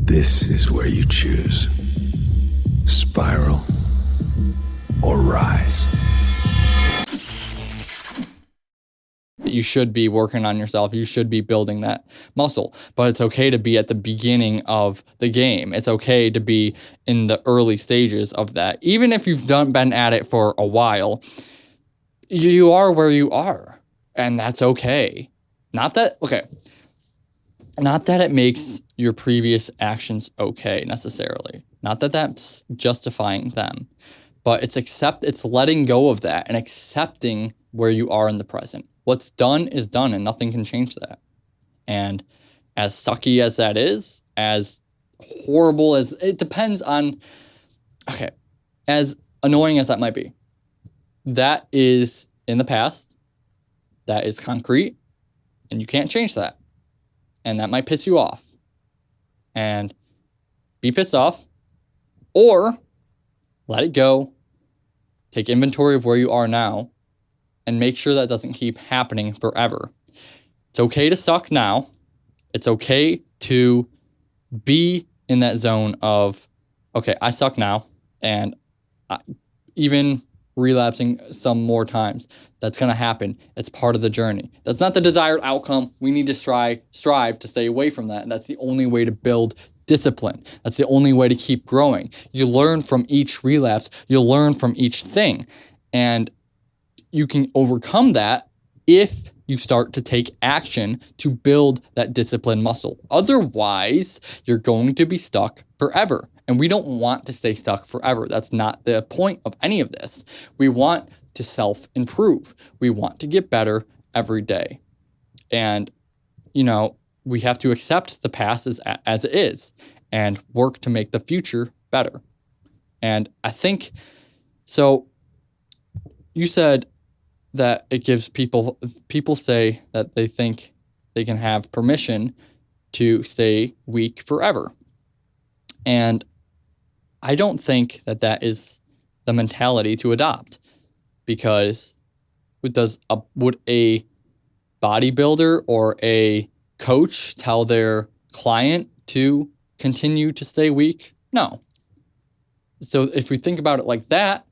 This is where you choose. Spiral or rise. You should be working on yourself. You should be building that muscle. But it's okay to be at the beginning of the game. It's okay to be in the early stages of that. Even if you've been at it for a while, you are where you are. And that's okay. Not that it makes your previous actions okay necessarily. Not that that's justifying them. But it's letting go of that and accepting where you are in the present. What's done is done and nothing can change that. And as sucky as that is, as horrible as it depends on, as annoying as that might be, that is in the past, that is concrete, and you can't change that. And that might piss you off. And be pissed off, or let it go, take inventory of where you are now, and make sure that doesn't keep happening forever. It's okay to suck now. It's okay to be in that zone of, okay, I suck now, and even relapsing some more times. That's going to happen. It's part of the journey. That's not the desired outcome. We need to strive to stay away from that. And that's the only way to build discipline. That's the only way to keep growing. You learn from each relapse. You'll learn from each thing. And you can overcome that if you start to take action to build that discipline muscle. Otherwise, you're going to be stuck forever. And we don't want to stay stuck forever. That's not the point of any of this. We want to self-improve. We want to get better every day. And, we have to accept the past as it is and work to make the future better. And I think, so you said that it gives people say that they think they can have permission to stay weak forever. And I don't think that is the mentality to adopt, because would a bodybuilder or a coach tell their client to continue to stay weak? No. So if we think about it like that,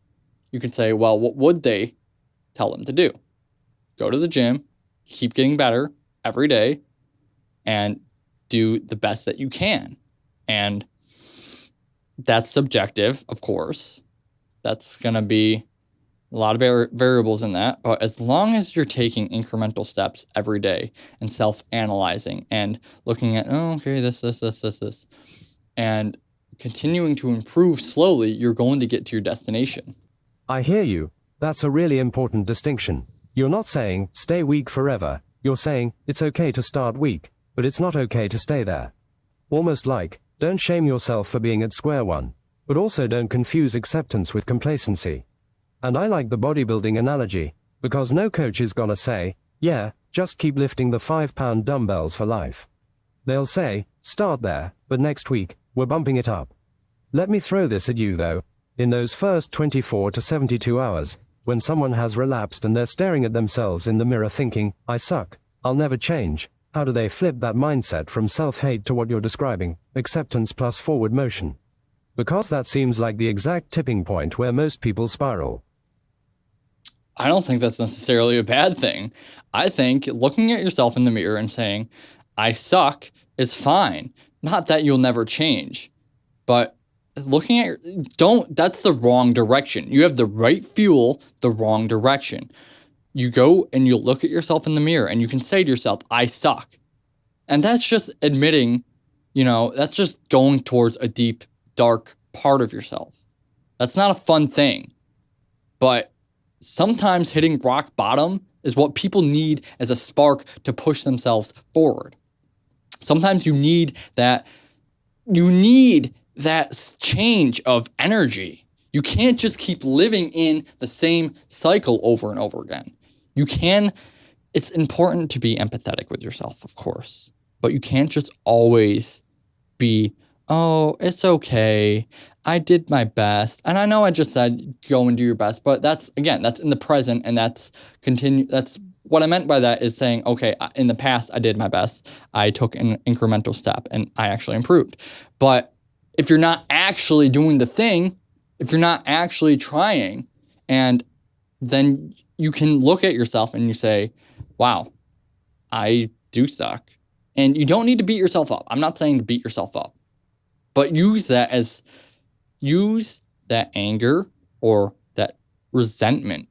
you could say, well, what would they tell them to do? Go to the gym, keep getting better every day, and do the best that you can. And that's subjective, of course. That's going to be a lot of variables in that. But as long as you're taking incremental steps every day and self-analyzing and looking at, this, and continuing to improve slowly, you're going to get to your destination. I hear you. That's a really important distinction. You're not saying, stay weak forever. You're saying, it's okay to start weak, but it's not okay to stay there. Almost like, don't shame yourself for being at square one, but also don't confuse acceptance with complacency. And I like the bodybuilding analogy, because no coach is gonna say, yeah, just keep lifting the 5-pound dumbbells for life. They'll say, start there, but next week, we're bumping it up. Let me throw this at you though. In those first 24 to 72 hours, when someone has relapsed and they're staring at themselves in the mirror thinking, I suck, I'll never change, how do they flip that mindset from self-hate to what you're describing, acceptance plus forward motion? Because that seems like the exact tipping point where most people spiral. I don't think that's necessarily a bad thing. I think looking at yourself in the mirror and saying, I suck, is fine. Not that you'll never change, but looking at that's the wrong direction. You have the right fuel, the wrong direction. You go and you look at yourself in the mirror and you can say to yourself, I suck. And that's just admitting, that's just going towards a deep, dark part of yourself. That's not a fun thing. But sometimes hitting rock bottom is what people need as a spark to push themselves forward. Sometimes you need that change of energy. You can't just keep living in the same cycle over and over again. It's important to be empathetic with yourself, of course, but you can't just always be, oh, it's okay, I did my best. And I know I just said go and do your best, but that's in the present, and that's what I meant by that is saying, okay, in the past, I did my best. I took an incremental step and I actually improved. But if you're not actually doing the thing, if you're not actually trying, and then you can look at yourself and you say, wow, I do suck. And you don't need to beat yourself up. I'm not saying to beat yourself up, but use that anger or that resentment,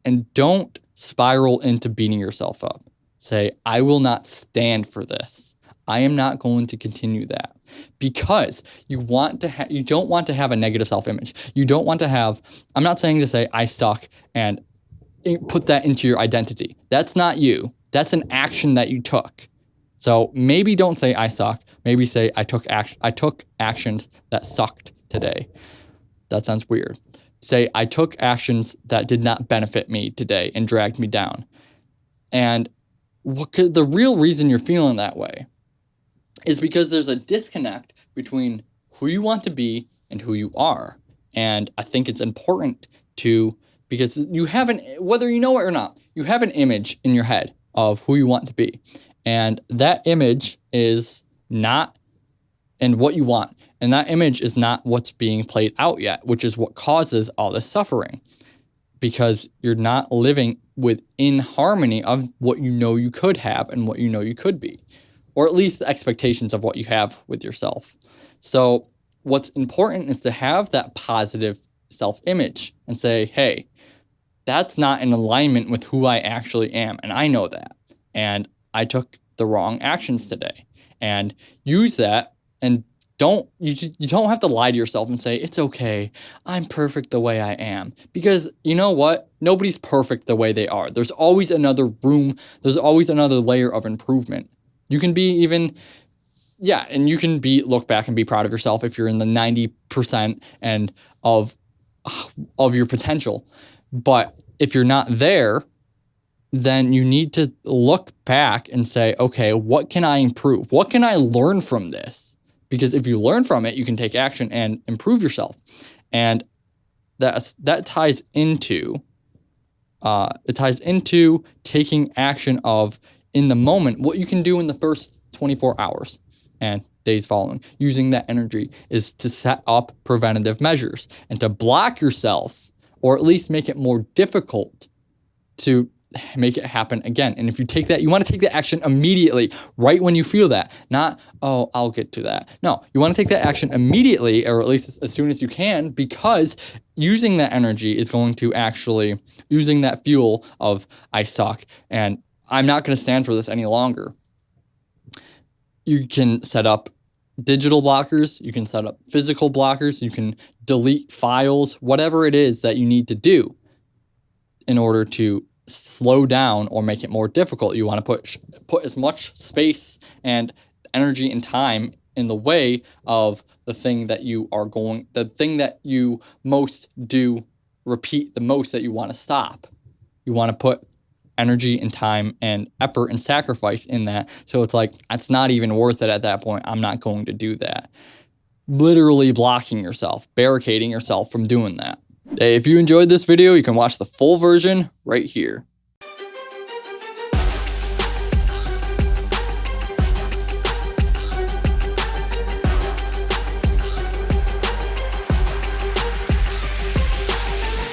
and don't spiral into beating yourself up. Say, I will not stand for this. I am not going to continue that, because you don't want to have a negative self-image. You don't want to have, I'm not saying to say I suck and put that into your identity. That's not you. That's an action that you took. So maybe don't say I suck. Maybe say I took actions that sucked today. That sounds weird. Say I took actions that did not benefit me today and dragged me down. And the real reason you're feeling that way is because there's a disconnect between who you want to be and who you are. And I think it's important because you have whether you know it or not, you have an image in your head of who you want to be. And that image is not and what you want. And that image is not what's being played out yet, which is what causes all this suffering, because you're not living within harmony of what you know you could have and what you know you could be, or at least the expectations of what you have with yourself. So what's important is to have that positive self-image and say, hey, that's not in alignment with who I actually am. And I know that. And I took the wrong actions today. And use that, and you don't have to lie to yourself and say, it's okay, I'm perfect the way I am. Because you know what? Nobody's perfect the way they are. There's always another room. There's always another layer of improvement. You can be even, and you can look back and be proud of yourself if you're in the 90% and of your potential. But if you're not there, then you need to look back and say, okay, what can I improve? What can I learn from this? Because if you learn from it, you can take action and improve yourself. And that ties into taking action of, in the moment, what you can do in the first 24 hours and days following. Using that energy is to set up preventative measures and to block yourself, or at least make it more difficult to make it happen again. And if you want to take that action immediately, right when you feel that, not, oh, I'll get to that. No, you want to take that action immediately, or at least as soon as you can, because using that energy is going to actually, using that fuel of I suck and I'm not going to stand for this any longer. You can set up digital blockers, you can set up physical blockers, you can delete files, whatever it is that you need to do in order to slow down or make it more difficult. You want to put as much space and energy and time in the way of the thing that you most do repeat the most, that you want to stop. You want to put energy and time and effort and sacrifice in that. So it's like, it's not even worth it at that point. I'm not going to do that. Literally blocking yourself, barricading yourself from doing that. If you enjoyed this video, you can watch the full version right here.